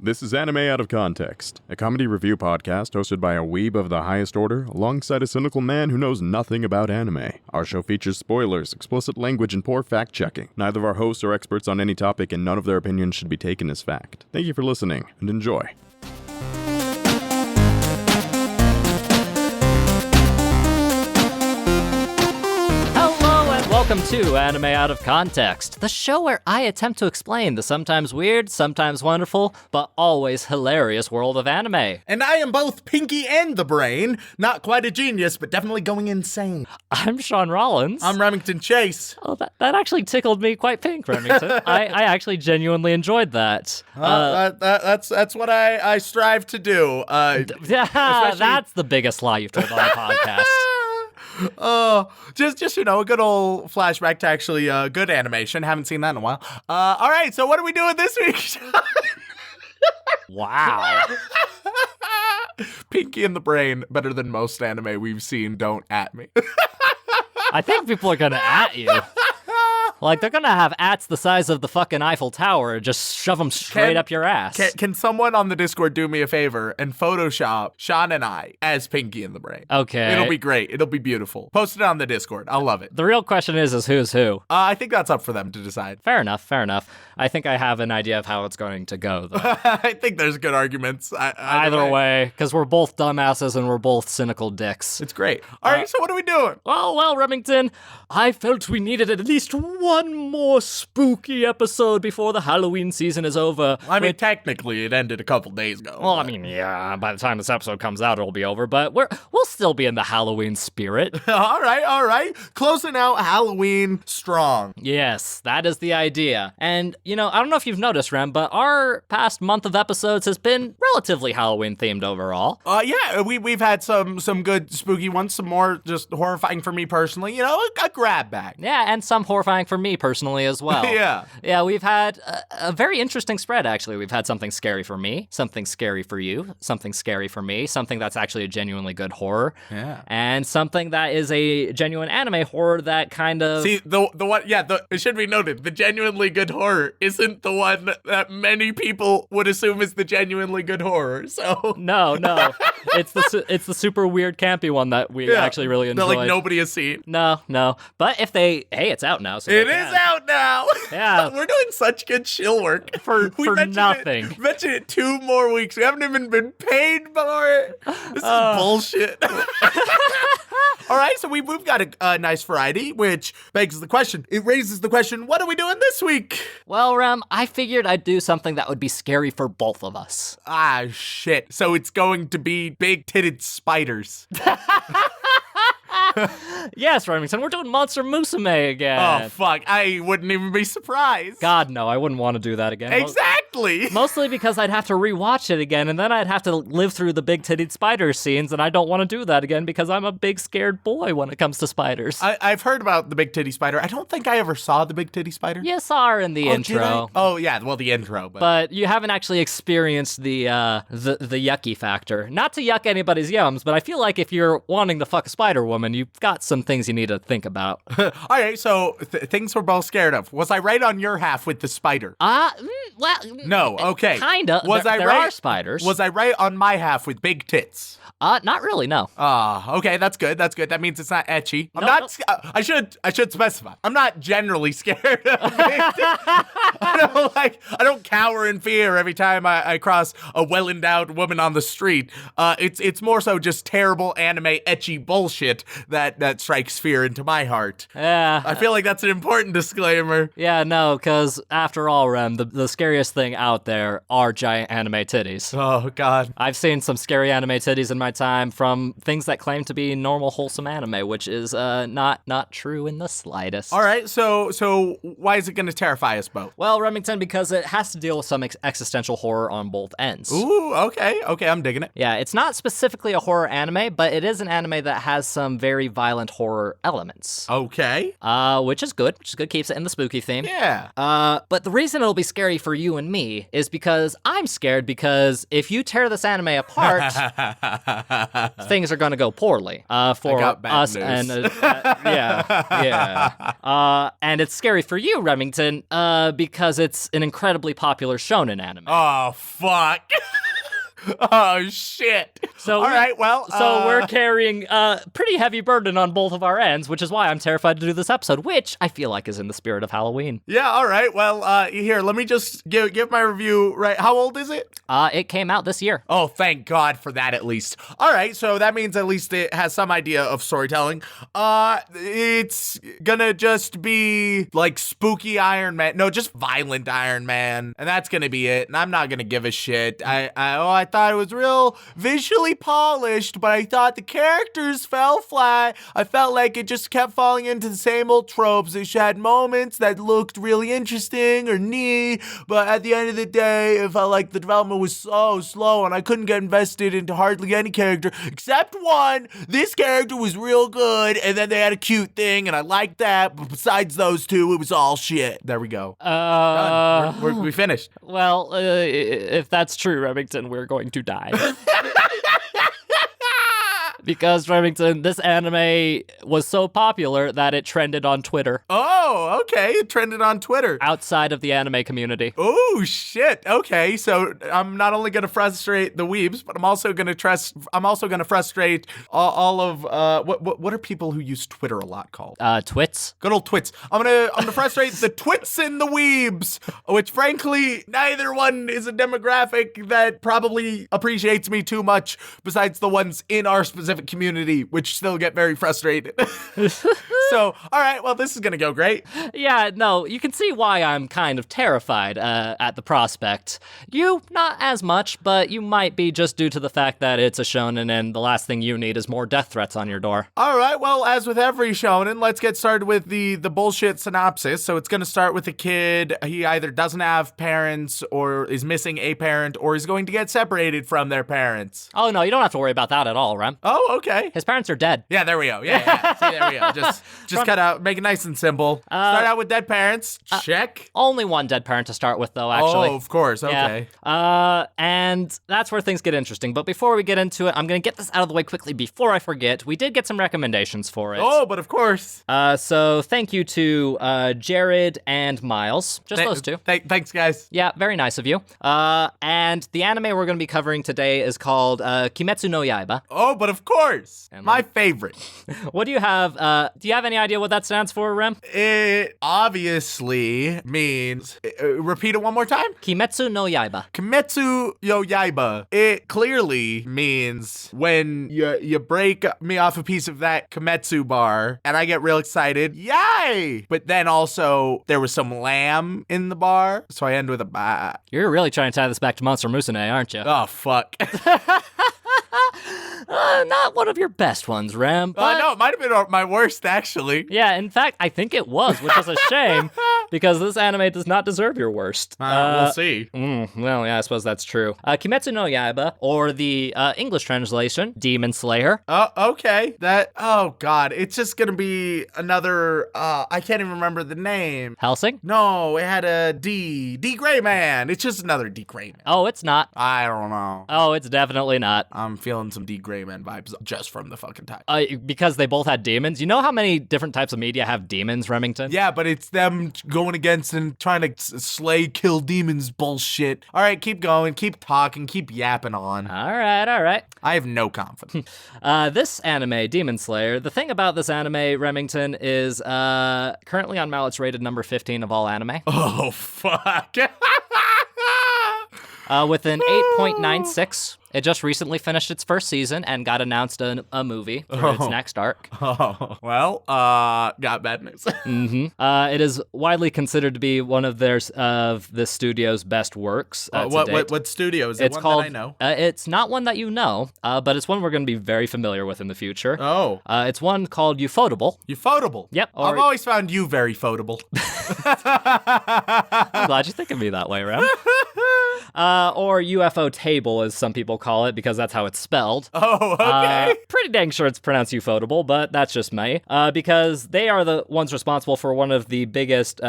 This is Anime Out of Context, a comedy review podcast hosted by a weeb of the highest order, alongside a cynical man who knows nothing about anime. Our show features spoilers, explicit language, and poor fact-checking. Neither of our hosts are experts on any topic, and none of their opinions should be taken as fact. Thank you for listening, and enjoy. Welcome to Anime Out of Context, the show where I attempt to explain the sometimes weird, sometimes wonderful, but always hilarious world of anime. And I am both Pinky and the Brain. Not quite a genius, but definitely going insane. I'm Shaun Rollins. I'm Remington Chase. Oh, that actually tickled me quite pink, Remington. I actually genuinely enjoyed that. That's what I strive to do. That's the biggest lie you've told on the podcast. Just a good old flashback to actually good animation. Haven't seen that in a while. All right, so what are we doing this week? Wow. Pinky and the Brain, better than most anime we've seen. Don't at me. I think people are gonna at you. Like, they're gonna have ats the size of the fucking Eiffel Tower, just shove them straight up your ass. Can someone on the Discord do me a favor and Photoshop Shaun and I as Pinky and the Brain? Okay. It'll be great. It'll be beautiful. Post it on the Discord. I'll love it. The real question is who's who? I think that's up for them to decide. Fair enough. I think I have an idea of how it's going to go, though. I think there's good arguments. Either way, because we're both dumbasses and we're both cynical dicks. It's great. All right, so what are we doing? Well, Remington, I felt we needed at least one more spooky episode before the Halloween season is over. I mean, technically, it ended a couple days ago. Well, I mean, yeah, by the time this episode comes out, it'll be over, but we'll still be in the Halloween spirit. All right. Closing out Halloween strong. Yes, that is the idea. And, I don't know if you've noticed, Rem, but our past month of episodes has been relatively Halloween-themed overall. Yeah, we've had some good spooky ones, some more just horrifying for me personally, a grab bag. Yeah, and some horrifying for me personally as well. Yeah, we've had a very interesting spread, actually. We've had something scary for me, something scary for you, something scary for me, something that's actually a genuinely good horror, and something that is a genuine anime horror that kind of... See, the one, it should be noted, the genuinely good horror isn't the one that many people would assume is the genuinely good horror, so... No, it's the super weird campy one that we actually really enjoyed. That, nobody has seen. No, but if it's out now, so it is out now. Yeah. We're doing such good shill work. For nothing. Mention it 2 more weeks. We haven't even been paid for it. This is bullshit. All right, so we've got a nice variety, which begs the question. It raises the question, what are we doing this week? Well, Rem, I figured I'd do something that would be scary for both of us. Ah, shit. So it's going to be big-titted spiders. Yes, Remington, we're doing Monster Musume again. Oh, fuck. I wouldn't even be surprised. God, no, I wouldn't want to do that again. Exactly. Mostly because I'd have to rewatch it again, and then I'd have to live through the big-titted spider scenes, and I don't want to do that again because I'm a big scared boy when it comes to spiders. I've heard about the big titty spider. I don't think I ever saw the big titty spider. You saw her in the intro. Oh, yeah, well, the intro. But you haven't actually experienced the yucky factor. Not to yuck anybody's yums, but I feel like if you're wanting to fuck a spider woman, you've got some things you need to think about. All right, so things we're both scared of. Was I right on your half with the spider? Well... No, okay. Kinda. There are spiders. Was I right on my half with big tits? Not really, no. Okay, that's good. That means it's not etchy. I should specify. I'm not generally scared of big tits. I don't cower in fear every time I cross a well-endowed woman on the street. It's more so just terrible anime etchy bullshit that strikes fear into my heart. Yeah. I feel like that's an important disclaimer. Yeah, no, because after all, Rem, the scariest thing out there are giant anime titties. Oh, God. I've seen some scary anime titties in my time from things that claim to be normal, wholesome anime, which is not true in the slightest. All right, so why is it going to terrify us both? Well, Remington, because it has to deal with some existential horror on both ends. Ooh, okay, I'm digging it. Yeah, it's not specifically a horror anime, but it is an anime that has some very very violent horror elements. Okay. Which is good. Keeps it in the spooky theme. Yeah. But the reason it'll be scary for you and me is because I'm scared because if you tear this anime apart, things are going to go poorly for us. News. And and it's scary for you, Remington, because it's an incredibly popular shonen anime. Oh, fuck. Oh, shit. So all right, well. So we're carrying a pretty heavy burden on both of our ends, which is why I'm terrified to do this episode, which I feel like is in the spirit of Halloween. Yeah, all right. Well, here, let me just give my review, right? How old is it? It came out this year. Oh, thank God for that, at least. All right, so that means at least it has some idea of storytelling. It's gonna just be like spooky Iron Man. No, just violent Iron Man. And that's gonna be it. And I'm not gonna give a shit. I thought it was real visually polished, but I thought the characters fell flat. I felt like it just kept falling into the same old tropes. It had moments that looked really interesting or neat, but at the end of the day, it felt like the development was so slow and I couldn't get invested into hardly any character except one. This character was real good, and then they had a cute thing, and I liked that, but besides those two, it was all shit. There we go. We finished. Well, if that's true, Remington, we're going to die. Because, Remington, this anime was so popular that it trended on Twitter. Oh, okay. It trended on Twitter. Outside of the anime community. Oh, shit. Okay, so I'm not only going to frustrate the weebs, but I'm also going to frustrate all of what are people who use Twitter a lot called? Twits. Good old twits. I'm gonna frustrate the twits and the weebs, which frankly neither one is a demographic that probably appreciates me too much besides the ones in our specific community, which still get very frustrated. So, all right, well, this is gonna go great. Yeah, no, you can see why I'm kind of terrified at the prospect. You, not as much, but you might be just due to the fact that it's a shonen and the last thing you need is more death threats on your door. All right, well, as with every shonen, let's get started with the bullshit synopsis. So it's gonna start with a kid. He either doesn't have parents or is missing a parent or is going to get separated from their parents. Oh, no, you don't have to worry about that at all, Rem. Oh, okay. His parents are dead. Yeah, there we go. Yeah. See, there we go. Just cut out, make it nice and simple. Start out with dead parents. Check. Only one dead parent to start with, though, actually. Oh, of course. Okay. Yeah. And that's where things get interesting. But before we get into it, I'm going to get this out of the way quickly before I forget. We did get some recommendations for it. Oh, but of course. So thank you to Jared and Miles. Just those two. Thanks, guys. Yeah, very nice of you. And the anime we're going to be covering today is called Kimetsu no Yaiba. Oh, but of course. My favorite. What do you have? Do you have any idea what that stands for, Rem? It obviously means... repeat it one more time? Kimetsu no Yaiba. Kimetsu no Yaiba. It clearly means when you break me off a piece of that Kimetsu bar and I get real excited, yay! But then also there was some lamb in the bar, so I end with a ba. You're really trying to tie this back to Monster Musume, aren't you? Oh, fuck. Not one of your best ones, Rem. But... no, it might have been my worst, actually. Yeah, in fact, I think it was, which is a shame, because this anime does not deserve your worst. We'll see. Well, yeah, I suppose that's true. Kimetsu no Yaiba, or the English translation, Demon Slayer. Oh, okay. Oh, God. It's just gonna be another, I can't even remember the name. Hellsing? No, it had a D. D. Gray Man. It's just another D. Gray Man. Oh, it's not. I don't know. Oh, it's definitely not. I'm feeling some D. Gray Man vibes just from the fucking title. Because they both had demons. You know how many different types of media have demons, Remington? Yeah, but it's them going against and trying to slay, kill demons bullshit. All right, keep going, keep talking, keep yapping on. All right. I have no confidence. This anime, Demon Slayer, the thing about this anime, Remington, is currently on Mallet's rated number 15 of all anime. Oh, fuck. With an 8.96. It just recently finished its first season and got announced a movie for its next arc. Oh, well, got bad news. It is widely considered to be one of the studio's best works. What studio? Is it one that I know? It's not one that you know, but it's one we're going to be very familiar with in the future. Oh. It's one called Ufotable. Ufotable? Yep. I've always found you very fotable. I'm glad you think of me that way, Ram. Or UFO table, as some people call it, because that's how it's spelled. Oh, okay. Pretty dang sure it's pronounced ufotable, but that's just me. Because they are the ones responsible for one of the biggest,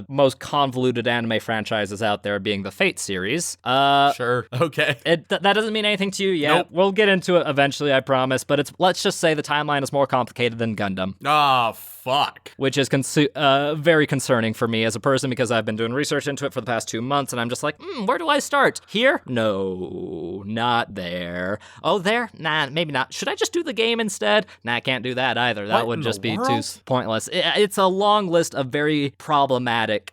most convoluted anime franchises out there, being the Fate series. Sure. Okay. That doesn't mean anything to you yet. Nope. We'll get into it eventually, I promise. But let's just say the timeline is more complicated than Gundam. Oh, fuck. Which is very concerning for me as a person, because I've been doing research into it for the past 2 months, and I'm just like, where do I start? Here? No, not there. Oh, there? Nah, maybe not. Should I just do the game instead? Nah, I can't do that either. That would just be too pointless. It's a long list of very problematic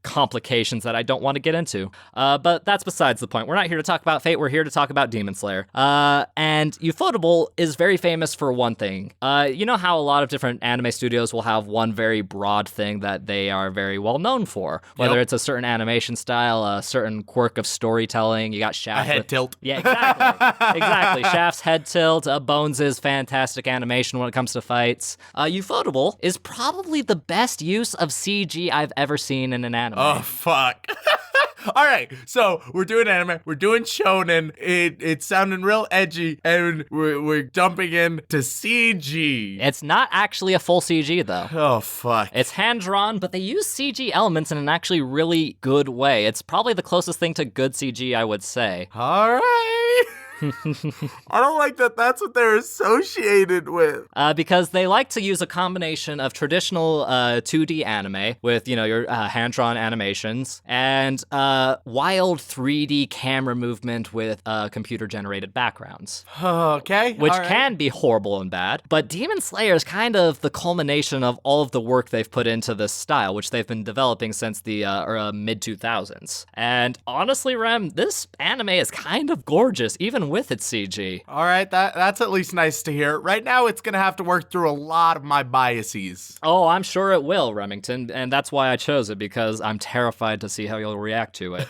complications that I don't want to get into. But that's besides the point. We're not here to talk about Fate. We're here to talk about Demon Slayer. And Ufotable is very famous for one thing. You know how a lot of different anime studios will have one very broad thing that they are very well known for, whether it's a certain animation style, a certain quirk of storytelling. You got Shaft. A head tilt. Yeah, exactly. Exactly. Shaft's head tilt, Bones' fantastic animation when it comes to fights. Ufotable is probably the best use of CG I've ever seen in an anime. Oh, fuck. All right, so we're doing anime, we're doing shonen, it's sounding real edgy, and we're dumping into CG. It's not actually a full CG, though. Oh, fuck. It's hand-drawn, but they use CG elements in an actually really good way. It's probably the closest thing to good CG, I would say. All right. I don't like that that's what they're associated with. Because they like to use a combination of traditional 2D anime with, your hand-drawn animations and wild 3D camera movement with computer-generated backgrounds. Okay. Which can be horrible and bad. But Demon Slayer is kind of the culmination of all of the work they've put into this style, which they've been developing since the mid-2000s. And honestly, Rem, this anime is kind of gorgeous, even with its CG. All right, that's at least nice to hear. Right now, it's going to have to work through a lot of my biases. Oh, I'm sure it will, Remington, and that's why I chose it, because I'm terrified to see how you'll react to it.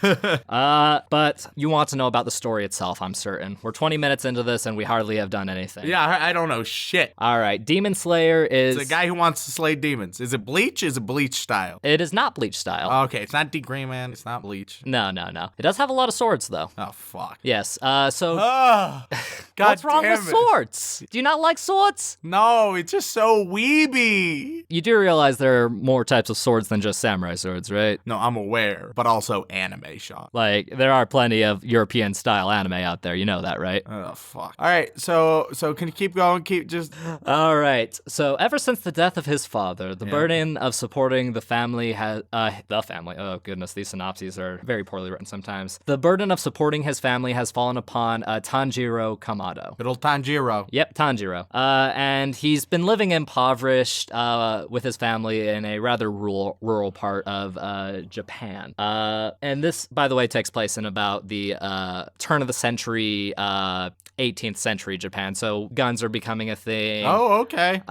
But you want to know about the story itself, I'm certain. We're 20 minutes into this, and we hardly have done anything. Yeah, I don't know shit. All right, Demon Slayer is... It's a guy who wants to slay demons. Is it Bleach? Is it Bleach style? It is not Bleach style. Okay, it's not D. Gray Man. It's not Bleach. No. It does have a lot of swords, though. Oh, fuck. Yes, so... God what's wrong damn with it. swords? Do you not like swords? No, it's just so weeby. You do realize there are more types of swords than just samurai swords, right? No, I'm aware, but also anime, Shaun. Like, there are plenty of European-style anime out there. You know that, right? Oh, fuck. All right, so can you keep going? All right. So, ever since the death of his father, the burden of supporting the family has... Oh, goodness, these synopses are very poorly written sometimes. The burden of supporting his family has fallen upon Tanjiro Kamado. Good old Tanjiro. Yep, Tanjiro. And he's been living impoverished with his family in a rather rural part of Japan. And this, by the way, takes place in about the turn of the century, 18th century Japan. So guns are becoming a thing. Oh, okay.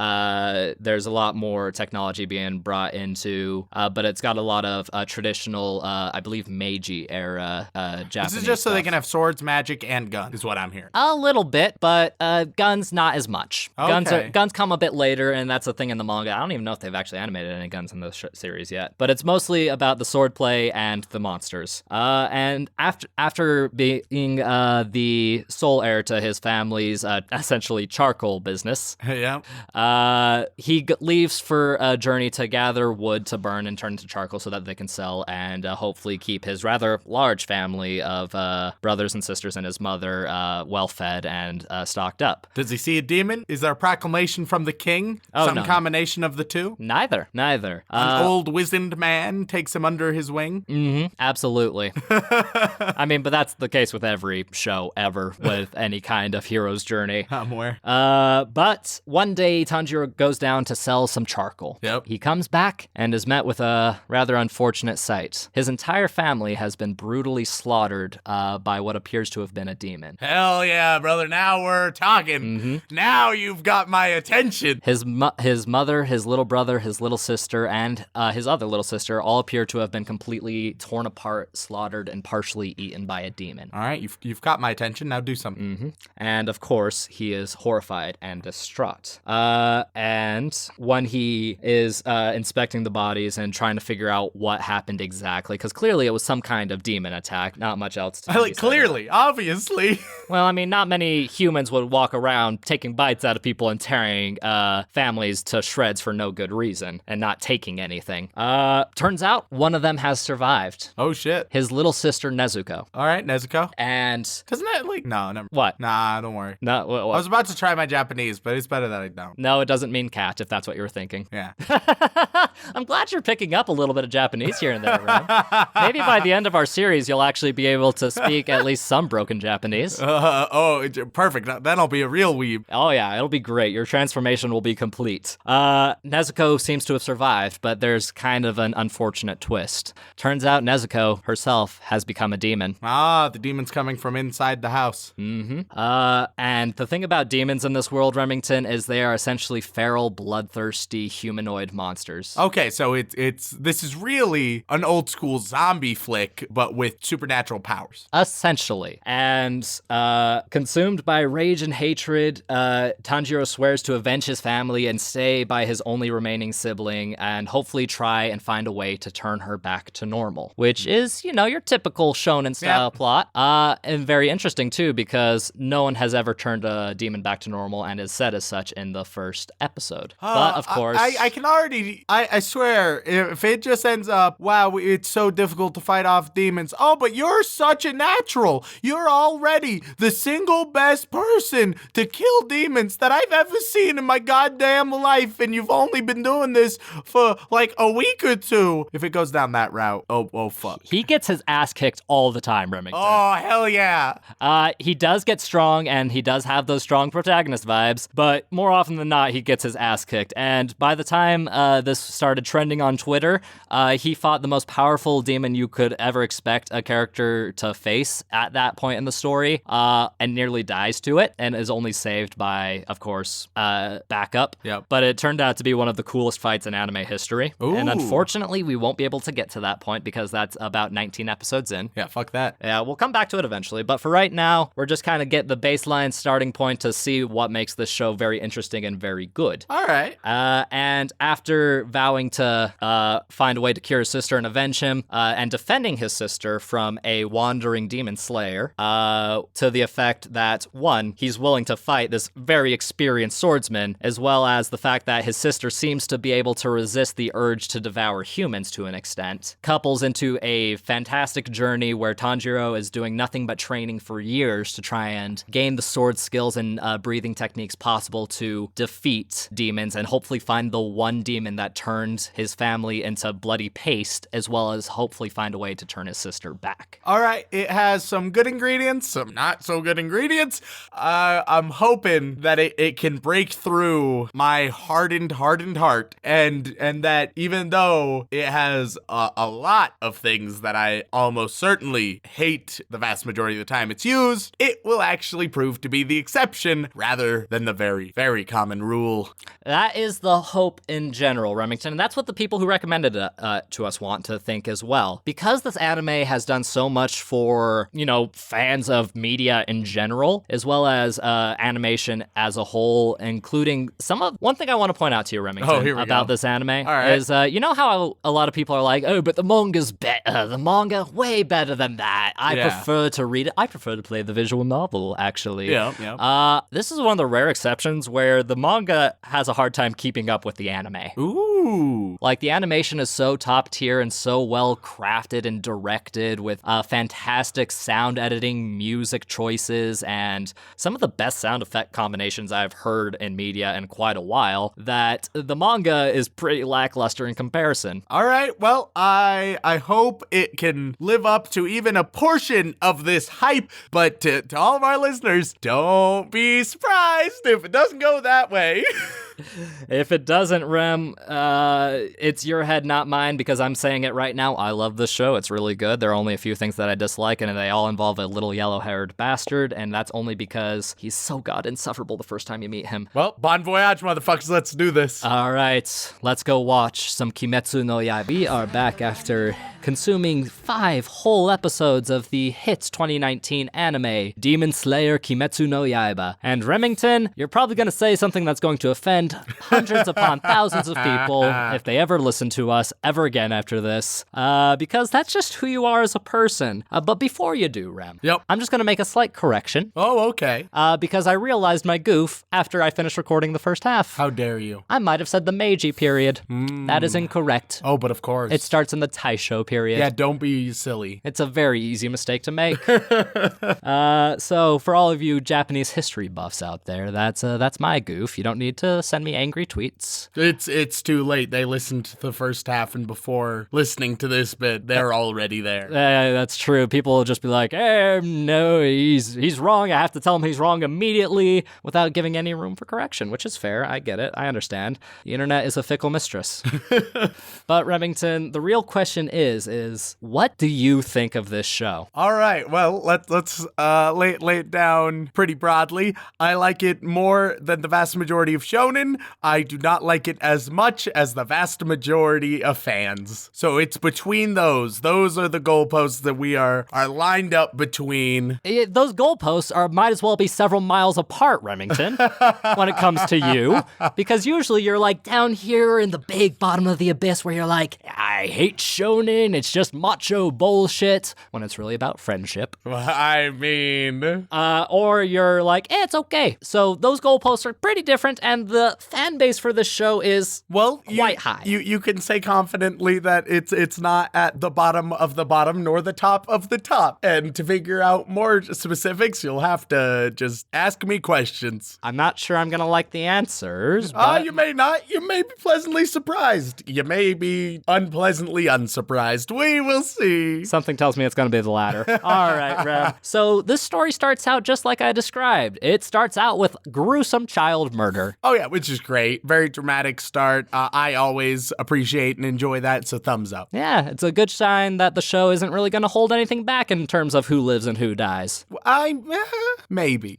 There's a lot more technology being brought into, but it's got a lot of traditional, I believe, Meiji era Japanese This is just so stuff. they can have swords, magic, and guns, is what I'm hearing. A little bit, but guns not as much. Okay. Guns come a bit later, and that's a thing in the manga. I don't even know if they've actually animated any guns in this series yet, but it's mostly about the swordplay and the monsters. And after being the sole heir to his family's essentially charcoal business, he leaves for a journey to gather wood to burn and turn into charcoal so that they can sell and hopefully keep his rather large family of brothers and sisters and his mother well-fed and stocked up. Does he see a demon? Is there a proclamation from the king? Oh, Some no. combination of the two? Neither. An old wizened man takes him under his wing? Mm-hmm, absolutely. I mean, but that's the case with every show ever with any kind of hero's journey. I'm aware. But one day Tanjiro goes down to sell some charcoal. Yep. He comes back and is met with a rather unfortunate sight. His entire family has been brutally slaughtered by what appears to have been a demon. demon. Hell yeah, brother. Now we're talking. Now you've got my attention. His mother, his little brother, his little sister, and his other little sister all appear to have been completely torn apart, slaughtered, and partially eaten by a demon. All right, you've got my attention. Now do something. And of course, he is horrified and distraught. And when he is inspecting the bodies and trying to figure out what happened exactly, because clearly it was some kind of demon attack, not much else to be said. Clearly, obviously. Well, I mean, not many humans would walk around taking bites out of people and tearing families to shreds for no good reason and not taking anything. Turns out one of them has survived. Oh, shit. His little sister, Nezuko. All right, Nezuko. And... Doesn't that, no, never. What? Nah, don't worry. No, what? I was about to try my Japanese, but it's better that I don't. No, it doesn't mean cat, if that's what you were thinking. Yeah. I'm glad you're picking up a little bit of Japanese here and there, Rem. Maybe by the end of our series, you'll actually be able to speak at least some broken Japanese. Perfect. Then I'll be a real weeb. Oh, yeah, it'll be great. Your transformation will be complete. Nezuko seems to have survived, but there's kind of an unfortunate twist. Turns out Nezuko herself has become a demon. The demon's coming from inside the house. And the thing about demons in this world, Remington, is they are essentially feral, bloodthirsty, humanoid monsters. Okay, so this is really an old school zombie flick, but with supernatural powers. Essentially. And consumed by rage and hatred, Tanjiro swears to avenge his family and stay by his only remaining sibling and hopefully try and find a way to turn her back to normal, which is, your typical shonen style plot. And very interesting too, because no one has ever turned a demon back to normal and is said as such in the first episode. But of course, I can already, I swear, if it just ends up, wow, it's so difficult to fight off demons. Oh, but you're such a natural. You're already the single best person to kill demons that I've ever seen in my goddamn life. And you've only been doing this for like a week or two. If it goes down that route, oh fuck. He gets his ass kicked all the time, Remington. Oh, hell yeah. He does get strong and he does have those strong protagonist vibes, but more often than not, he gets his ass kicked. And by the time this started trending on Twitter, he fought the most powerful demon you could ever expect a character to face at that point in the story, and nearly dies to it, and is only saved by, of course, backup. Yep. But it turned out to be one of the coolest fights in anime history. Ooh. And unfortunately, we won't be able to get to that point because that's about 19 episodes in. Yeah, fuck that. Yeah, we'll come back to it eventually. But for right now, we're just kind of get the baseline starting point to see what makes this show very interesting and very good. All right. And after vowing to find a way to cure his sister and avenge him, and defending his sister from a wandering demon slayer, to the effect that, one, he's willing to fight this very experienced swordsman, as well as the fact that his sister seems to be able to resist the urge to devour humans to an extent, couples into a fantastic journey where Tanjiro is doing nothing but training for years to try and gain the sword skills and breathing techniques possible to defeat demons and hopefully find the one demon that turned his family into bloody paste, as well as hopefully find a way to turn his sister back. All right, it has some good ingredients, some not so good ingredients. I'm hoping that it can break through my hardened heart, and that even though it has a lot of things that I almost certainly hate the vast majority of the time it's used, it will actually prove to be the exception rather than the very, very common rule. That is the hope in general, Remington, and that's what the people who recommended it to us want to think as well. Because this anime has done so much for, fans of media in general, as well as animation as a whole, including one thing I want to point out to you, Remington, about this anime is, how a lot of people are like, oh, but the manga's better. The manga, way better than that. I prefer to read it. I prefer to play the visual novel, actually. Yeah. This is one of the rare exceptions where the manga has a hard time keeping up with the anime. Ooh. Like, the animation is so top tier and so well crafted and directed with fantastic sound editing, music choices, and some of the best sound effect combinations I've heard in media in quite a while, that the manga is pretty lackluster in comparison. All right, well, I hope it can live up to even a portion of this hype, but to all of our listeners, don't be surprised if it doesn't go that way. If it doesn't, Rem, It's your head, not mine, because I'm saying it right now. I love this show. It's really good. There are only a few things that I dislike, and they all involve a little yellow-haired bastard, and that's only because he's so god insufferable the first time you meet him. Well, bon voyage, motherfuckers. Let's do this. All right, let's go watch some Kimetsu no Yaiba. We are back after consuming 5 whole episodes of the hit 2019 anime, Demon Slayer Kimetsu no Yaiba. And Remington, you're probably going to say something that's going to offend hundreds upon thousands of people if they ever listen to us ever again after this, because that's just who you are as a person. But before you do, Rem, I'm just going to make a slight correction. Oh, okay. Because I realized my goof after I finished recording the first half. How dare you? I might have said the Meiji period. That is incorrect. Oh, but of course. It starts in the Taisho period. Yeah, don't be silly. It's a very easy mistake to make. So for all of you Japanese history buffs out there, that's my goof. You don't need to send me angry tweets. It's too late. They listened to the first half, and before listening to this bit, they're already there. That's true. People will just be like, "Hey, no, he's wrong. I have to tell him he's wrong immediately without giving any room for correction," which is fair. I get it. I understand. The internet is a fickle mistress. But Remington, the real question is what do you think of this show? All right. Well, let's lay it down pretty broadly. I like it more than the vast majority of shonen. I do not like it as much as the vast majority of fans. So it's between those. Those are the goalposts that we are lined up between. Those goalposts might as well be several miles apart, Remington, when it comes to you. Because usually you're like down here in the big bottom of the abyss where you're like, I hate shonen, it's just macho bullshit, when it's really about friendship. I mean... or you're like, it's okay. So those goalposts are pretty different, and the fan base for this show is quite high. You can say confidently that it's not at the bottom of the bottom nor the top of the top. And to figure out more specifics, you'll have to just ask me questions. I'm not sure I'm gonna like the answers. But... you may not. You may be pleasantly surprised. You may be unpleasantly unsurprised. We will see. Something tells me it's gonna be the latter. All right, Rem. So this story starts out just like I described. It starts out with gruesome child murder. Oh yeah, which is great. Very dramatic start. I always appreciate and enjoy that, so thumbs up. Yeah, it's a good sign that the show isn't really going to hold anything back in terms of who lives and who dies. Maybe.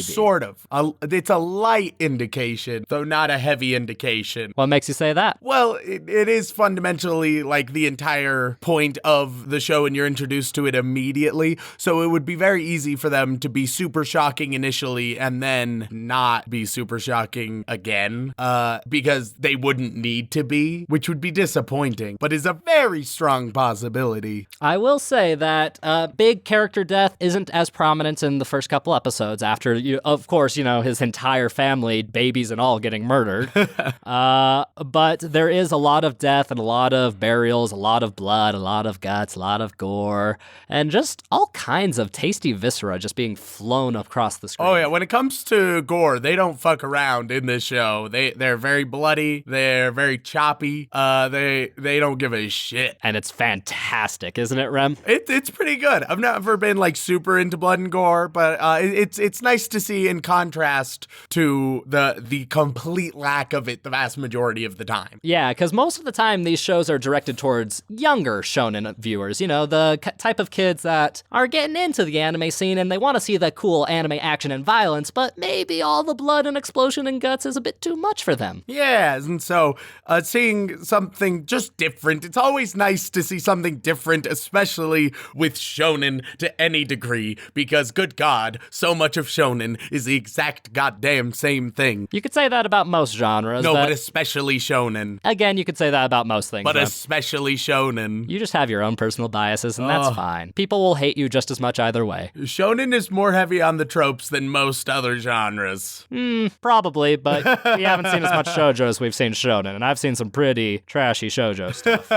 Sort of. It's a light indication, though not a heavy indication. What makes you say that? Well, it is fundamentally like the entire point of the show, and you're introduced to it immediately. So it would be very easy for them to be super shocking initially and then not be super shocking again, because they wouldn't need to be, which would be disappointing, but is a very strong possibility. I will say that big character death isn't as prominent in the first couple episodes after, his entire family, babies and all, getting murdered. But there is a lot of death and a lot of burials, a lot of blood, a lot of guts, a lot of gore, and just all kinds of tasty viscera just being flown across the screen. Oh yeah, when it comes to gore, they don't fuck around in this show. They're very bloody, they're very choppy, they don't give a shit. And it's fantastic, isn't it, Rem? It's pretty good. I've never been like super into blood and gore, but it's nice to see in contrast to the complete lack of it the vast majority of the time. Yeah, because most of the time these shows are directed towards younger shonen viewers, the type of kids that are getting into the anime scene and they want to see the cool anime action and violence, but maybe all the blood and explosion and guts is a bit too much for them. Yes, and so seeing something just different, it's always nice to see something different, especially with shonen to any degree, because good God, so much of shonen is the exact goddamn same thing. You could say that about most genres. No, but especially shonen. Again, you could say that about most things. But especially shonen. You just have your own personal biases, and that's fine. People will hate you just as much either way. Shonen is more heavy on the tropes than most other genres. Probably, but we haven't seen as much shoujo as we've seen shonen, and I've seen some pretty trashy shoujo stuff.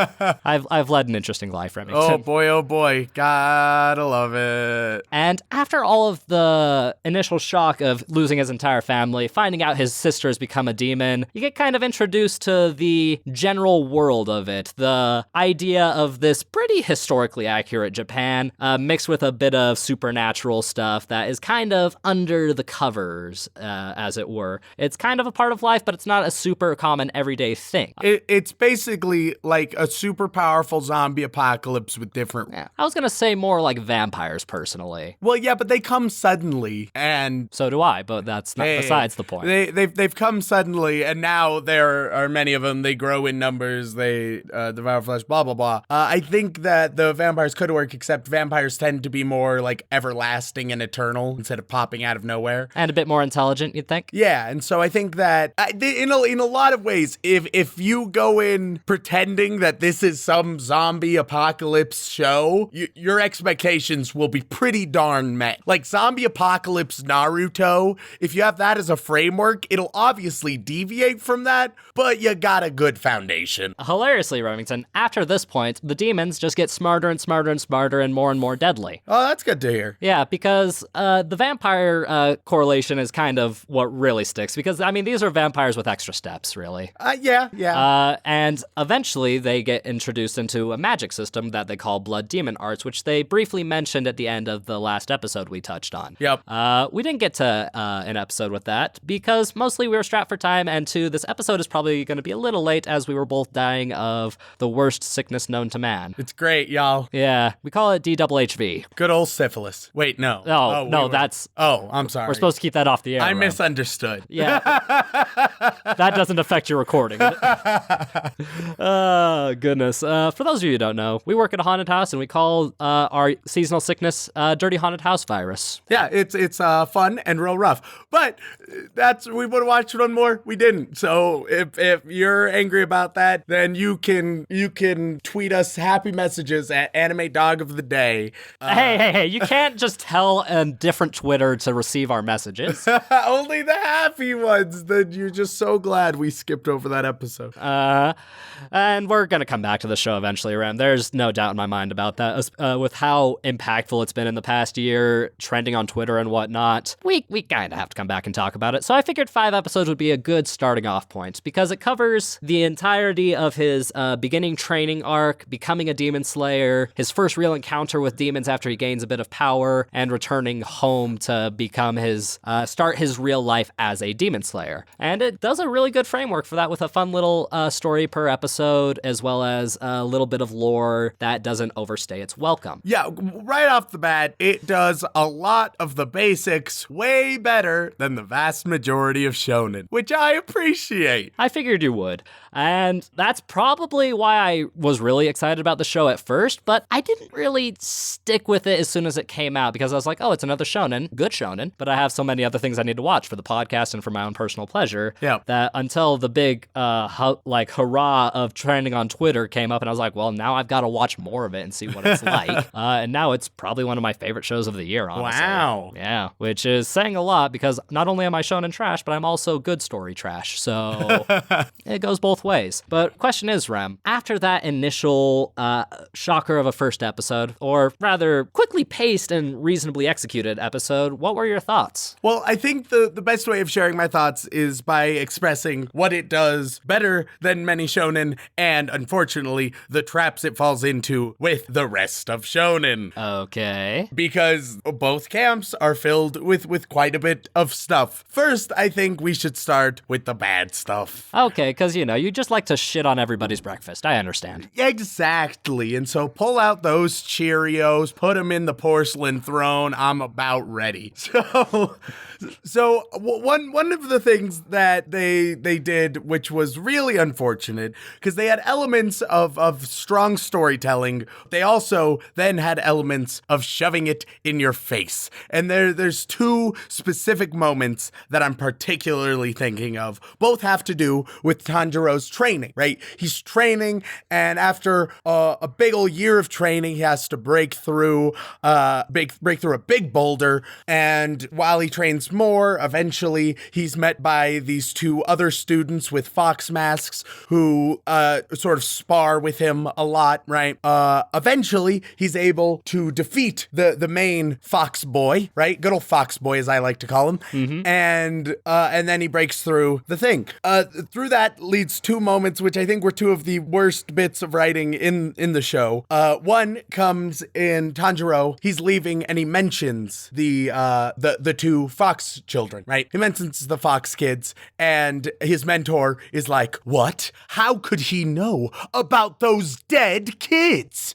I've led an interesting life, Remington. Oh boy, gotta love it. And after all of the initial shock of losing his entire family, finding out his sister has become a demon, you get kind of introduced to the general world of it, the idea of this pretty historically accurate Japan, mixed with a bit of supernatural stuff that is kind of under the covers, as it were. It's kind of a part of life, but it's not a super common everyday thing. It's basically like a super powerful zombie apocalypse with different... Yeah. I was going to say more like vampires, personally. Well, yeah, but they come suddenly, and... So do I, but that's not besides the point. They've come suddenly, and now there are many of them. They grow in numbers, they devour flesh, blah, blah, blah. I think that the vampires could work, except vampires tend to be more like everlasting and eternal instead of popping out of nowhere. And a bit more intelligent, you'd think? Yeah, and so I think that in a lot of ways, if you go in pretending that this is some zombie apocalypse show, your expectations will be pretty darn met. Like zombie apocalypse Naruto, if you have that as a framework, it'll obviously deviate from that, but you got a good foundation. Hilariously, Remington, after this point, the demons just get smarter and smarter and smarter and more deadly. Oh, that's good to hear. Yeah, because the vampire correlation is kind of what really sticks, because, I mean, these are vampires with extra steps, really. Yeah. And eventually they get introduced into a magic system that they call blood demon arts, which they briefly mentioned at the end of the last episode we touched on. Yep. We didn't get to an episode with that because mostly we were strapped for time, and two, this episode is probably going to be a little late as we were both dying of the worst sickness known to man. It's great, y'all. Yeah, we call it DHHV. Good old syphilis. Wait, no. That's... Oh, I'm sorry. We're supposed to keep that off the air. I misunderstood. Yeah. That doesn't affect your recording. Oh, goodness. For those of you who don't know, we work at a haunted house, and we call our seasonal sickness dirty haunted house virus. Yeah, it's fun and real rough. But we would have watched one more. We didn't. So if you're angry about that, then you can tweet us happy messages at Anime Dog of the Day. Hey, you can't just tell a different Twitter to receive our messages. Only the happy ones. That you're just so glad we skipped over that episode. And we're going to come back to the show eventually, Rem. There's no doubt in my mind about that. With how impactful it's been in the past year, trending on Twitter and whatnot, we kind of have to come back and talk about it. So I figured 5 episodes would be a good starting off point because it covers the entirety of his beginning training arc, becoming a demon slayer, his first real encounter with demons after he gains a bit of power, and returning home to become start his real life as a demon slayer. And it does a really good framework for that with a fun little story per episode, as well as a little bit of lore that doesn't overstay its welcome. Yeah, right off the bat, it does a lot of the basics way better than the vast majority of shonen, which I appreciate. I figured you would. And that's probably why I was really excited about the show at first, but I didn't really stick with it as soon as it came out because I was like, oh, it's another shonen, good shonen, but I have so many other things I need to watch for the podcast and for my own personal pleasure that until the big hurrah of trending on Twitter came up, and I was like, well, now I've got to watch more of it and see what it's like. And now it's probably one of my favorite shows of the year, honestly. Wow. Yeah, which is saying a lot because not only am I shonen trash, but I'm also good story trash. So it goes both ways. But question is, Rem, after that initial shocker of a first episode, or rather quickly paced and reasonably executed episode, what were your thoughts? Well, I think the best way of sharing my thoughts is by expressing what it does better than many shonen, and unfortunately, the traps it falls into with the rest of shonen. Okay. Because both camps are filled with quite a bit of stuff. First, I think we should start with the bad stuff. Okay, because, you just like to shit on everybody's breakfast. I understand. Exactly. And so pull out those Cheerios, put them in the porcelain throne. I'm about ready. So one of the things that they did, which was really unfortunate, because they had elements of strong storytelling. They also then had elements of shoving it in your face. And there's 2 specific moments that I'm particularly thinking of. Both have to do with Tanjiro's training, right? He's training, and after a big old year of training, he has to break through a big boulder. And while he trains more, eventually he's met by these 2 other students with fox masks who sort of spar with him a lot, right? Eventually he's able to defeat the main fox boy, right? Good old fox boy, as I like to call him. Mm-hmm. And then he breaks through the thing. Through that leads two moments, which I think were two of the worst bits of writing in the show. One comes in Tanjiro. He's leaving and he mentions the two Fox children, right? He mentions the Fox kids, and his mentor is like, what? How could he know about those dead kids?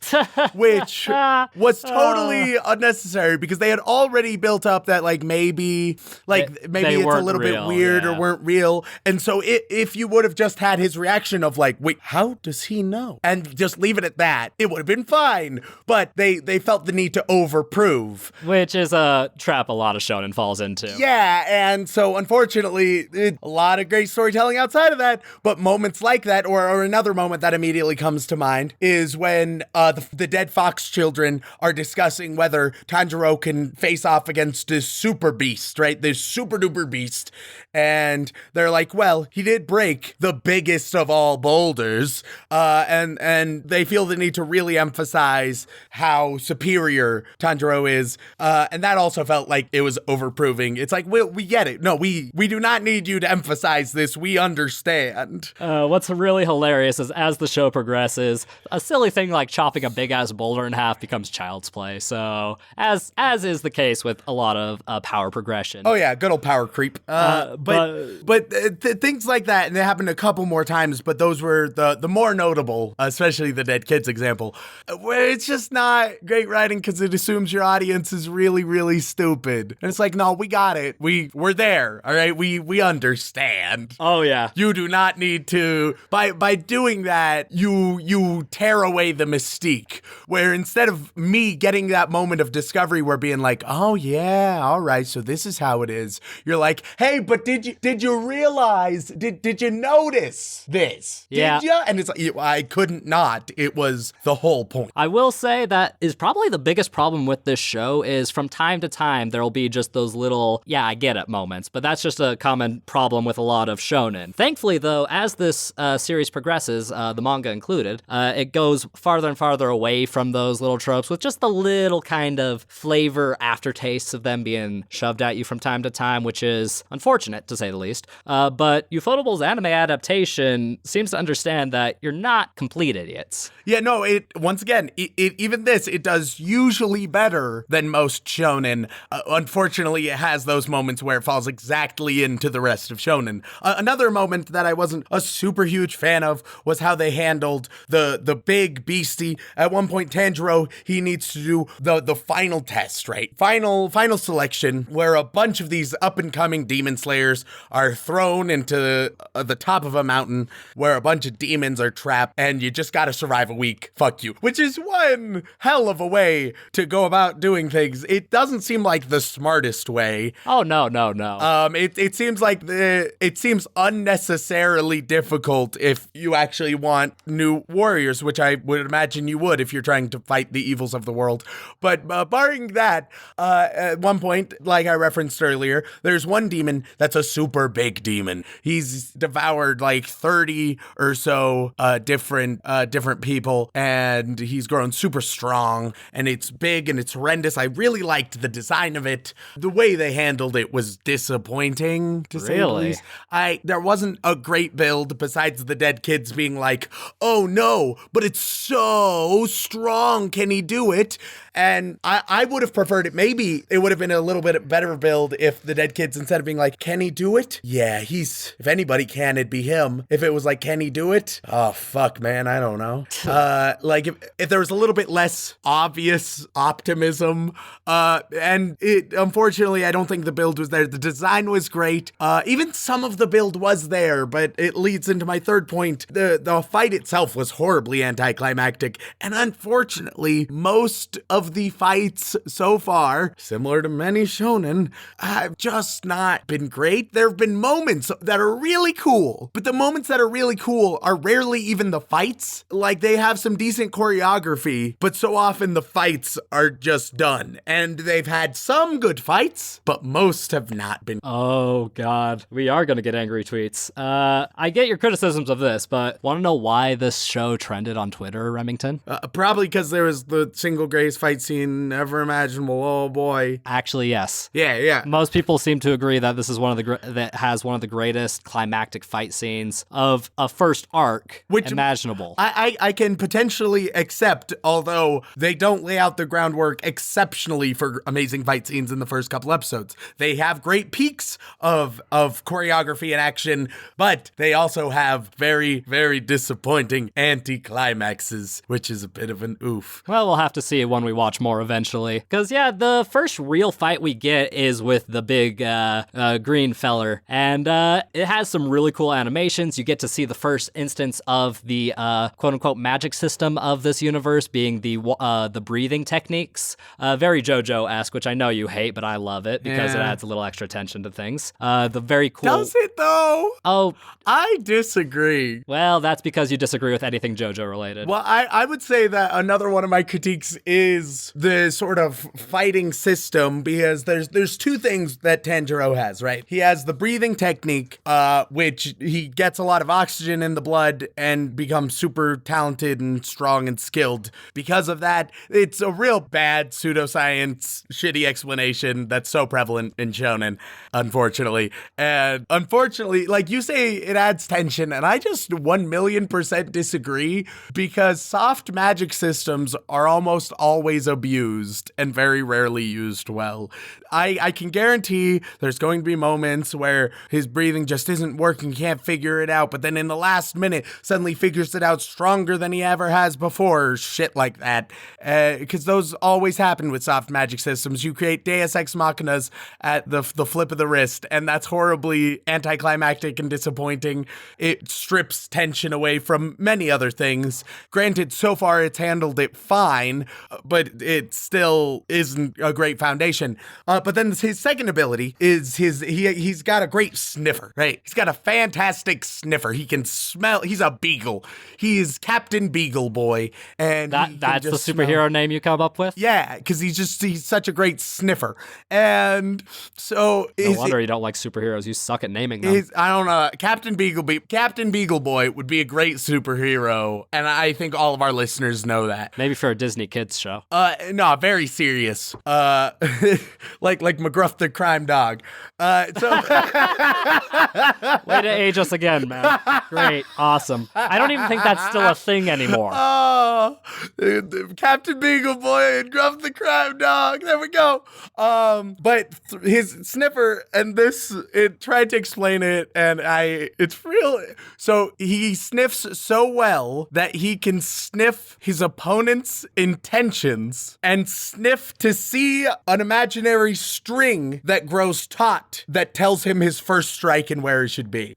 Which was totally unnecessary because they had already built up that maybe it's a little bit weird or weren't real. And so if you would have just had his reaction of wait, how does he know? And just leave it at that, it would have been fine. But they felt the need to overprove. Which is a trap a lot of shonen falls into. Yeah, and so unfortunately, a lot of great storytelling outside of that, but moments like that, or another moment that immediately comes to mind, is when the dead Fox children are discussing whether Tanjiro can face off against this super beast, right? This super duper beast. And they're like, well, he did break the biggest of all boulders, and they feel the need to really emphasize how superior Tanjiro is, and that also felt like it was overproving. It's like, we get it. No, we do not need you to emphasize this. We understand. What's really hilarious is as the show progresses, a silly thing like chopping a big-ass boulder in half becomes child's play. So, as is the case with a lot of power progression. Oh yeah, good old power creep. But things like that, and they happened a couple more times, but those were the more notable, especially the dead kids example, where it's just not great writing because it assumes your audience is really, really stupid. And it's like, no, we got it. We're there, all right? We understand. Oh, yeah. You do not need to, by doing that, you tear away the mystique, where instead of me getting that moment of discovery where being like, oh yeah, all right, so this is how it is, you're like, hey, but did you realize, did you notice this? Yeah. Did you? And it's like, I couldn't not. It was the whole point. I will say that is probably the biggest problem with this show is from time to time, there'll be just those little, yeah, I get it moments, but that's just a common problem with a lot of shonen. Thankfully, though, as this series progresses, the manga included, it goes farther and farther away from those little tropes with just the little kind of flavor aftertastes of them being shoved at you from time to time, which is unfortunate, to say the least. But Ufotable's anime adaptation seems to understand that you're not complete idiots. Yeah, no, once again, even this, it does usually better than most shonen. Unfortunately, it has those moments where it falls exactly into the rest of shonen. Another moment that I wasn't a super huge fan of was how they handled the big beastie. At one point, Tanjiro, he needs to do the final test, right? Final selection, where a bunch of these up-and-coming demon slayers are thrown into the top of a mountain where a bunch of demons are trapped, and you just gotta survive a week. Fuck you. Which is one hell of a way to go about doing things. It doesn't seem like the smartest way. Oh, no. It seems like it seems unnecessarily difficult if you actually want new warriors, which I would imagine you would if you're trying to fight the evils of the world. But barring that, at one point, like I referenced earlier, there's one demon that's a super big demon. He's devoured like 30 or so different people, and he's grown super strong, and it's big and it's horrendous. I really liked the design of it. The way they handled it was disappointing, to say the least. There wasn't a great build besides the dead kids being like, oh no, but it's so strong. Can he do it? And I would have preferred it. Maybe it would have been a little bit better build if the dead kids, instead of being like, can he do it? Yeah, if anybody can, it'd be him. If it was like, can he do it? Oh, fuck, man. I don't know. Like if there was a little bit less obvious optimism, and unfortunately, I don't think the build was there. The design was great. Even some of the build was there, but it leads into my third point. The fight itself was horribly anticlimactic. And unfortunately, most of the fights so far, similar to many shonen, have just not been great. There have been moments that are really cool, but the moments that are really cool are rarely even the fights. Like, they have some decent choreography, but so often the fights are just done. And they've had some good fights, but most have not been. Oh, God. We are going to get angry tweets. I get your criticisms of this, but want to know why this show trended on Twitter, Remington? Probably because there was the single greatest fight fight scene ever imaginable. Oh boy. Actually, yes. Yeah. Most people seem to agree that this is that has one of the greatest climactic fight scenes of a first arc imaginable. I can potentially accept, although they don't lay out the groundwork exceptionally for amazing fight scenes in the first couple episodes. They have great peaks of choreography and action, but they also have very, very disappointing anti-climaxes, which is a bit of an oof. Well, we'll have to see when we watch more eventually. Because, yeah, the first real fight we get is with the big green feller. And it has some really cool animations. You get to see the first instance of the quote-unquote magic system of this universe being the breathing techniques. Very JoJo-esque, which I know you hate, but I love it because it adds a little extra tension to things. The very cool... Does it, though? Oh... I disagree. Well, that's because you disagree with anything JoJo related. Well, I would say that another one of my critiques is the sort of fighting system, because there's two things that Tanjiro has, right? He has the breathing technique, which he gets a lot of oxygen in the blood and becomes super talented and strong and skilled. Because of that, it's a real bad pseudoscience, shitty explanation that's so prevalent in shonen, unfortunately. And unfortunately, like you say, it adds tension, and I just 1,000,000% disagree, because soft magic systems are almost always abused and very rarely used well. I can guarantee there's going to be moments where his breathing just isn't working, can't figure it out, but then in the last minute suddenly figures it out stronger than he ever has before, shit like that. Because those always happen with soft magic systems. You create Deus Ex Machinas at the flip of the wrist, and that's horribly anticlimactic and disappointing. It strips tension away from many other things. Granted, so far it's handled it fine, but it still isn't a great foundation. But then his second ability is he's got a great sniffer, right? He's got a fantastic sniffer. He can smell. He's a beagle. He's Captain Beagle Boy, and that's the superhero name you come up with? Yeah, because he's such a great sniffer, and so no wonder you don't like superheroes. You suck at naming them. I don't know. Captain Beagle Boy would be a great superhero, and I think all of our listeners know that. Maybe for a Disney kids show. No, very serious. Like McGruff the crime dog. Way to age us again, man. Great, awesome. I don't even think that's still a thing anymore. Oh, Captain Beagle Boy and Gruff the crime dog. There we go. But his sniffer, and it tried to explain it, and it's real. So he sniffs so well that he can sniff his opponent's intentions and sniff to see an imaginary string that grows taut that tells him his first strike and where it should be.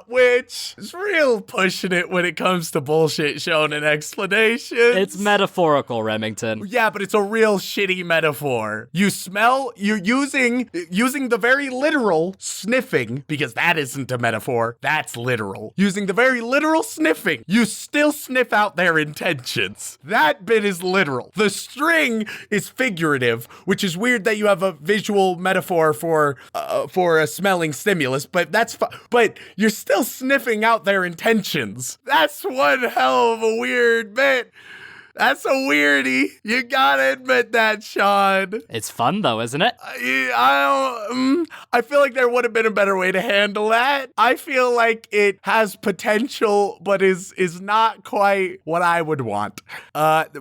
Which is real pushing it when it comes to bullshit shonen explanations. It's metaphorical, Remington. Yeah, but it's a real shitty metaphor. You're using the very literal sniffing, because that isn't a metaphor, that's literal. Using the very literal sniffing, you still sniff out their intentions. That bit is literal. The string is figurative, which is weird that you have a visual metaphor for a smelling stimulus, but but you're still sniffing out their intentions. That's one hell of a weird bit. That's a weirdie. You gotta admit that, Shaun. It's fun, though, isn't it? I feel like there would have been a better way to handle that. I feel like it has potential, but is not quite what I would want.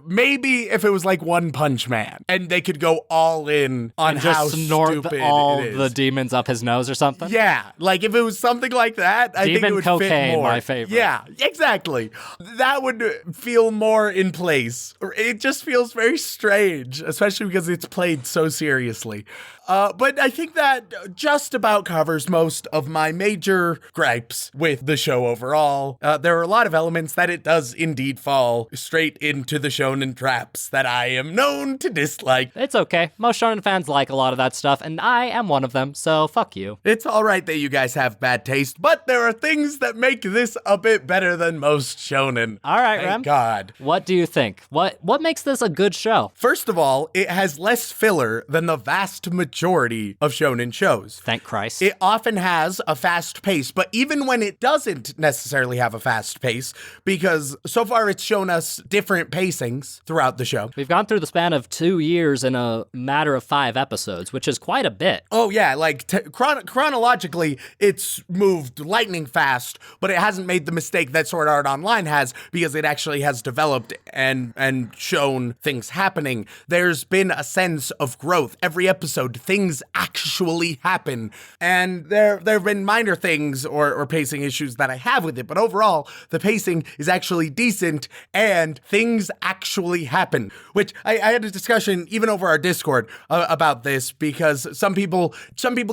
Maybe if it was like One Punch Man, and they could go all in on and how just snort stupid all it is. the demons up his nose or something? Yeah, like if it was something like that, I think it would cocaine, fit more. my favorite. Yeah, exactly. That would feel more in place. It just feels very strange, especially because it's played so seriously. But I think that just about covers most of my major gripes with the show overall. There are a lot of elements that it does indeed fall straight into the shonen traps that I am known to dislike. It's okay. Most shonen fans like a lot of that stuff, and I am one of them, so fuck you. It's all right that you guys have bad taste, but there are things that make this a bit better than most shonen. All right, Thank Rem. God. What do you think? What makes this a good show? First of all, it has less filler than the vast majority majority of shonen shows. Thank Christ. It often has a fast pace, but even when it doesn't necessarily have a fast pace, because so far it's shown us different pacings throughout the show. We've gone through the span of 2 years in a matter of 5 episodes, which is quite a bit. Oh, yeah, like chronologically, it's moved lightning fast, but it hasn't made the mistake that Sword Art Online has, because it actually has developed and shown things happening. There's been a sense of growth. Every episode, things actually happen. And there have been minor things or pacing issues that I have with it, but overall, the pacing is actually decent and things actually happen. Which I had a discussion even over our Discord about this, because some people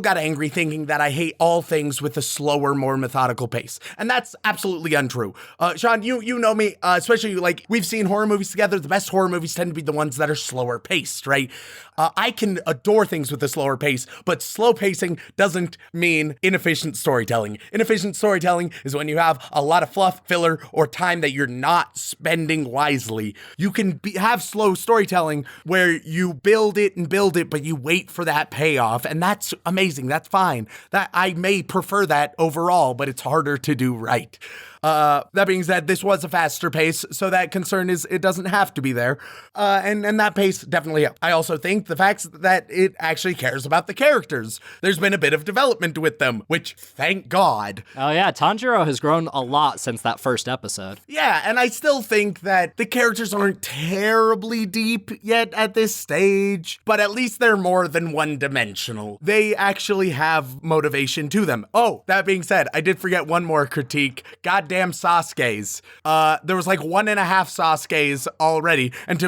got angry thinking that I hate all things with a slower, more methodical pace. And that's absolutely untrue. Shaun, you know me, especially like we've seen horror movies together. The best horror movies tend to be the ones that are slower paced, right? I can adore things with a slower pace, but slow pacing doesn't mean inefficient storytelling. Inefficient storytelling is when you have a lot of fluff, filler, or time that you're not spending wisely. You can have slow storytelling where you build it, but you wait for that payoff, and that's amazing. That's fine. That I may prefer that overall, but it's harder to do right. That being said, this was a faster pace, so that concern is it doesn't have to be there. And that pace definitely helped. I also think the fact that it actually cares about the characters. There's been a bit of development with them, which, thank God. Oh yeah, Tanjiro has grown a lot since that first episode. Yeah, and I still think that the characters aren't terribly deep yet at this stage, but at least they're more than one-dimensional. They actually have motivation to them. Oh, that being said, I did forget one more critique. Goddamn Sasuke's. There was like 1.5 Sasuke's already, and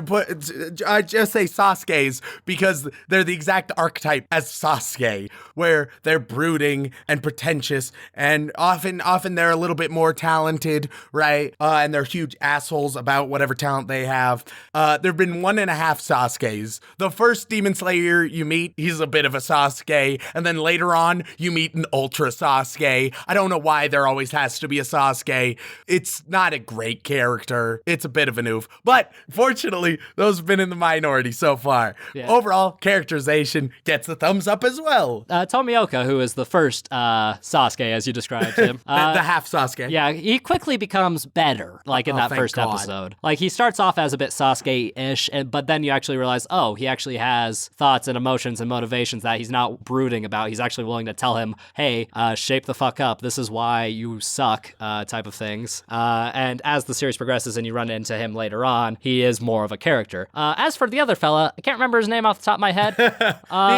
I just say Sasuke's because they're the exact archetype as Sasuke, where they're brooding and pretentious, and often they're a little bit more talented, right? And they're huge assholes about whatever talent they have. There've been 1.5 Sasuke's. The first Demon Slayer you meet, he's a bit of a Sasuke, and then later on you meet an Ultra Sasuke. I don't know why there always has to be a Sasuke. It's not a great character. It's a bit of an oof. But fortunately, those have been in the minority so far. Yeah. Overall, characterization gets a thumbs up as well. Tomioka, who is the first Sasuke, as you described him. The half Sasuke. Yeah, he quickly becomes better, like in that first episode. Like, he starts off as a bit Sasuke-ish, but then you actually realize, oh, he actually has thoughts and emotions and motivations that he's not brooding about. He's actually willing to tell him, hey, shape the fuck up. This is why you suck, type of things. And as the series progresses and you run into him later on, he is more of a character. As for the other fella, I can't remember his name off the top of my head.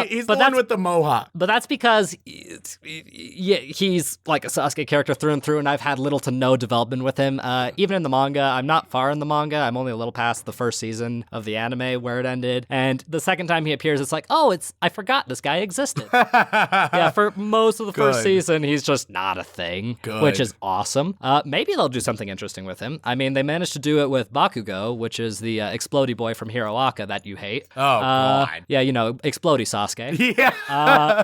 He's the one with the mohawk. But that's because he's like a Sasuke character through and through, and I've had little to no development with him. Even in the manga, I'm not far in the manga. I'm only a little past the first season of the anime where it ended. And the second time he appears, it's like, oh, I forgot this guy existed. Yeah, for most of the first season, he's just not a thing, which is awesome. Maybe they'll do something interesting with him. I mean, they managed to do it with Bakugo, which is the explodey boy from Hiroaka that you hate. Oh, God. Yeah, explodey Sasuke. Yeah.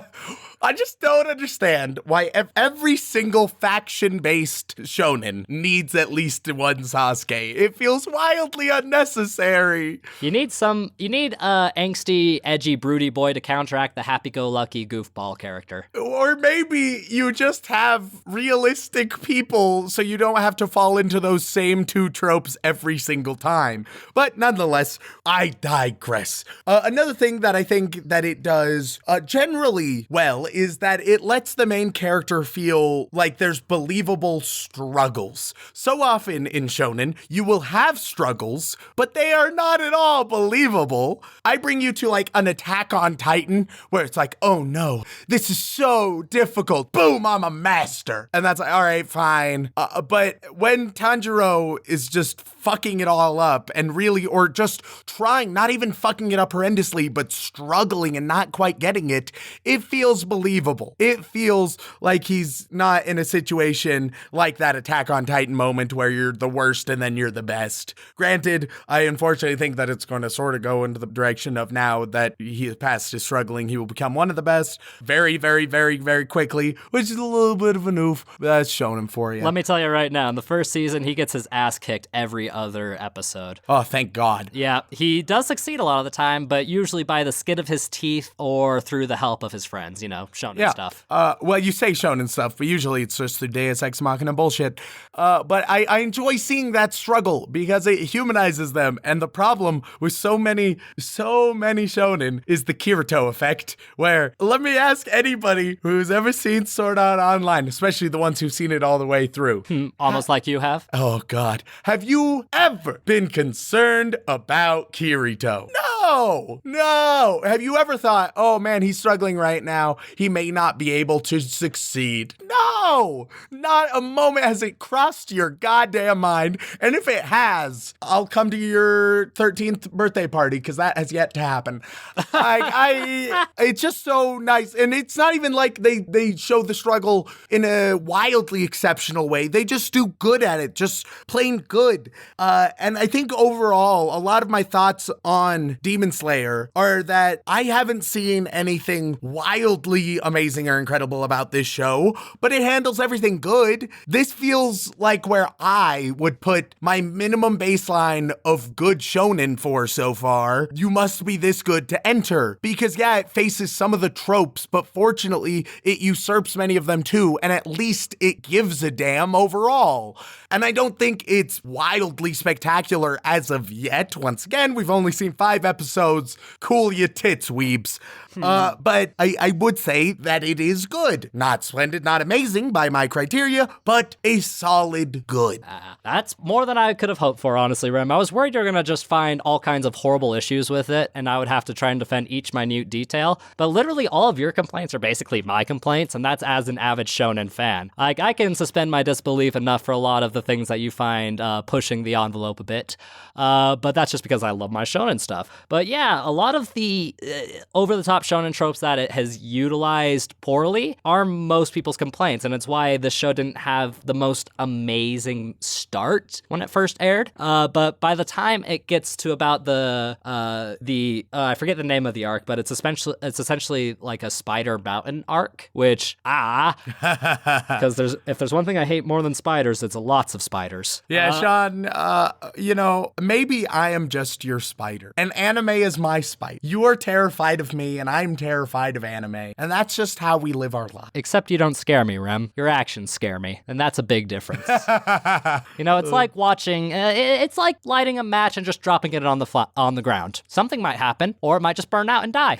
I just don't understand why every single faction-based shonen needs at least one Sasuke. It feels wildly unnecessary. You need angsty, edgy, broody boy to counteract the happy-go-lucky goofball character. Or maybe you just have realistic people so you don't have to fall into those same two tropes every single time. But nonetheless, I digress. Another thing that I think that it does generally well is that it lets the main character feel like there's believable struggles. So often in shonen, you will have struggles, but they are not at all believable. I bring you to like an Attack on Titan where it's like, oh no, this is so difficult. Boom, I'm a master. And that's like, all right, fine. But when Tanjiro is just fucking it all up and really, or just trying, not even fucking it up horrendously, but struggling and not quite getting it, it feels believable. believable. It feels like he's not in a situation like that Attack on Titan moment where you're the worst and then you're the best. Granted, I unfortunately think that it's going to sort of go into the direction of now that he is past his struggling, he will become one of the best very, very, very, very quickly, which is a little bit of an oof. That's shown him for you. Let me tell you right now, in the first season, he gets his ass kicked every other episode. Oh, thank God. Yeah, he does succeed a lot of the time, but usually by the skin of his teeth or through the help of his friends, shonen stuff. Well, you say shonen stuff, but usually it's just the Deus Ex Machina bullshit. But I enjoy seeing that struggle because it humanizes them. And the problem with so many shonen is the Kirito effect, where let me ask anybody who's ever seen Sword Art Online, especially the ones who've seen it all the way through. Almost like you have. Oh, God. Have you ever been concerned about Kirito? No. Have you ever thought, oh man, he's struggling right now, he may not be able to succeed? No, not a moment has it crossed your goddamn mind. And if it has, I'll come to your 13th birthday party because that has yet to happen. It's just so nice. And it's not even like they show the struggle in a wildly exceptional way. They just do good at it, just plain good. And I think overall, a lot of my thoughts on Demon Slayer are that I haven't seen anything wildly amazing or incredible about this show, but it handles everything good. This feels like where I would put my minimum baseline of good shonen for so far. You must be this good to enter, because yeah, it faces some of the tropes, but fortunately it usurps many of them too, and at least it gives a damn overall. And I don't think it's wildly spectacular as of yet. Once again, we've only seen 5 episodes. Cool your tits, weebs. But I would say that it is good. Not splendid, not amazing by my criteria, but a solid good. That's more than I could have hoped for, honestly, Rem. I was worried you were going to just find all kinds of horrible issues with it, and I would have to try and defend each minute detail. But literally all of your complaints are basically my complaints, and that's as an avid shonen fan. Like, I can suspend my disbelief enough for a lot of the things that you find pushing the envelope a bit. But that's just because I love my shonen stuff. But yeah, a lot of the over-the-top shonen tropes that it has utilized poorly are most people's complaints, and it's why the show didn't have the most amazing start when it first aired. But by the time it gets to about I forget the name of the arc, but it's essentially like a Spider Mountain arc, which because if there's one thing I hate more than spiders, it's lots of spiders. Yeah, Shaun, maybe I am just your spider, and anime is my spider. You are terrified of me, and I'm terrified of anime, and that's just how we live our lives. Except you don't scare me, Rem. Your actions scare me, and that's a big difference. It's like watching. It's like lighting a match and just dropping it on the ground. Something might happen, or it might just burn out and die.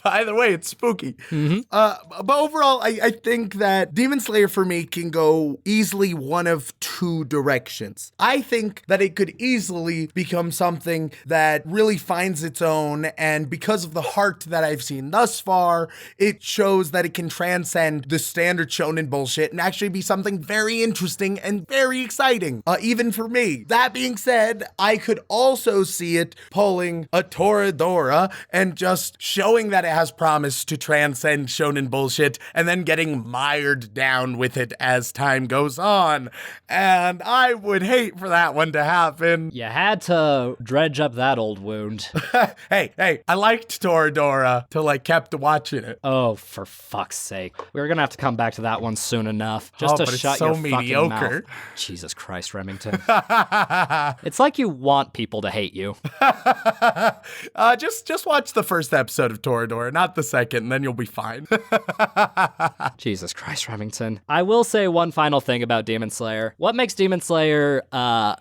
Either way, it's spooky. Mm-hmm. But overall, I think that Demon Slayer for me can go easily one of 2 directions. I think that it could easily become something that really finds its own, and because of the heart that I've seen thus far, it shows that it can transcend the standard shonen bullshit and actually be something very interesting and very exciting, even for me. That being said, I could also see it pulling a Toradora and just showing that it has promise to transcend shonen bullshit and then getting mired down with it as time goes on. And I would hate for that one to happen. You had to dredge up that old wound. Hey, I liked Toradora till I kept watching it. Oh, for fuck's sake. We're gonna have to come back to that one soon enough. Just to shut your fucking mouth. Jesus Christ, Remington. It's like you want people to hate you. Just watch the first episode of Toradora, not the second, and then you'll be fine. Jesus Christ, Remington. I will say one final thing about Demon Slayer. What makes Demon Slayer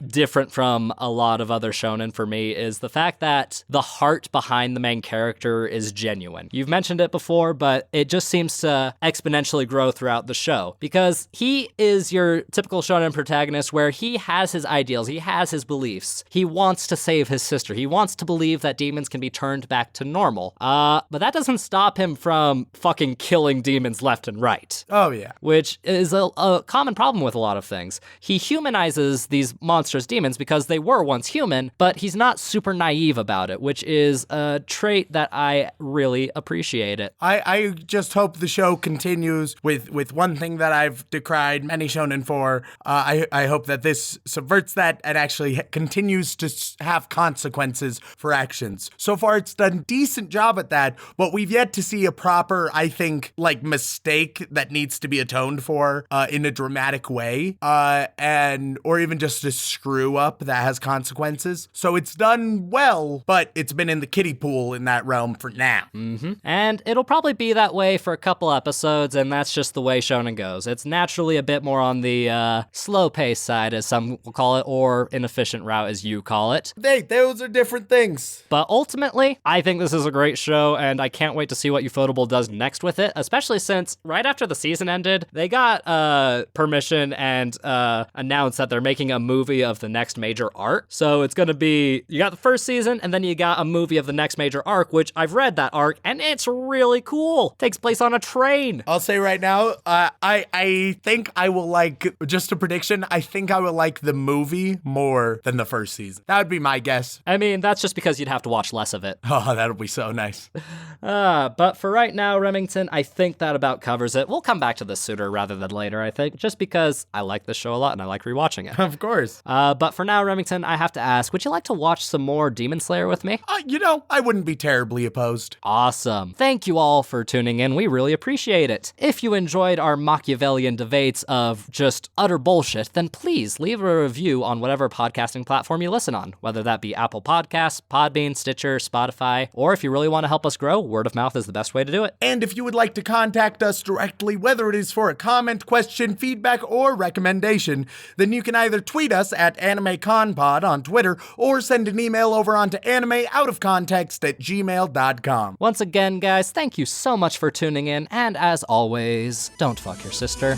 different from a lot of other shonen for me is the fact that the heart behind the main character is genuine. You've mentioned it before, but it just seems to exponentially grow throughout the show because he is your typical shonen protagonist where he has his ideals, he has his beliefs. He wants to save his sister. He wants to believe that demons can be turned back to normal. But that doesn't stop him from fucking killing demons left and right. Oh, yeah. Which is a common problem with a lot of things. He humanizes these monstrous demons because they were once human, but he's not super naive about it, which is a trait that I I really appreciate it. I just hope the show continues with one thing that I've decried many shonen for. I hope that this subverts that and actually continues to have consequences for actions. So far, it's done a decent job at that, but we've yet to see a proper, I think, like, mistake that needs to be atoned for in a dramatic way, or even just a screw up that has consequences. So it's done well, but it's been in the kiddie pool in that realm for now. Mm-hmm. And it'll probably be that way for a couple episodes, and that's just the way shonen goes. It's naturally a bit more on the slow pace side, as some will call it, or inefficient route, as you call it. Those are different things. But ultimately, I think this is a great show, and I can't wait to see what Ufotable does next with it, especially since right after the season ended, they got permission and announced that they're making a movie of the next major arc. So it's going to be, you got the first season, and then you got a movie of the next major arc, which I've read that arc, and it's really cool. Takes place on a train. I'll say right now, I think I will like, just a prediction, I think I will like the movie more than the first season. That would be my guess. I mean, that's just because you'd have to watch less of it. Oh, that'll be so nice. But for right now, Remington, I think that about covers it. We'll come back to this sooner rather than later, I think, just because I like this show a lot and I like rewatching it. Of course. But for now, Remington, I have to ask, would you like to watch some more Demon Slayer with me? I wouldn't be terribly opposed. Awesome. Thank you all for tuning in. We really appreciate it. If you enjoyed our Machiavellian debates of just utter bullshit, then please leave a review on whatever podcasting platform you listen on, whether that be Apple Podcasts, Podbean, Stitcher, Spotify, or if you really want to help us grow, word of mouth is the best way to do it. And if you would like to contact us directly, whether it is for a comment, question, feedback, or recommendation, then you can either tweet us at AnimeConPod on Twitter or send an email over onto animeoutofcontext@gmail.com. Once again, guys, thank you so much for tuning in, and as always, don't fuck your sister.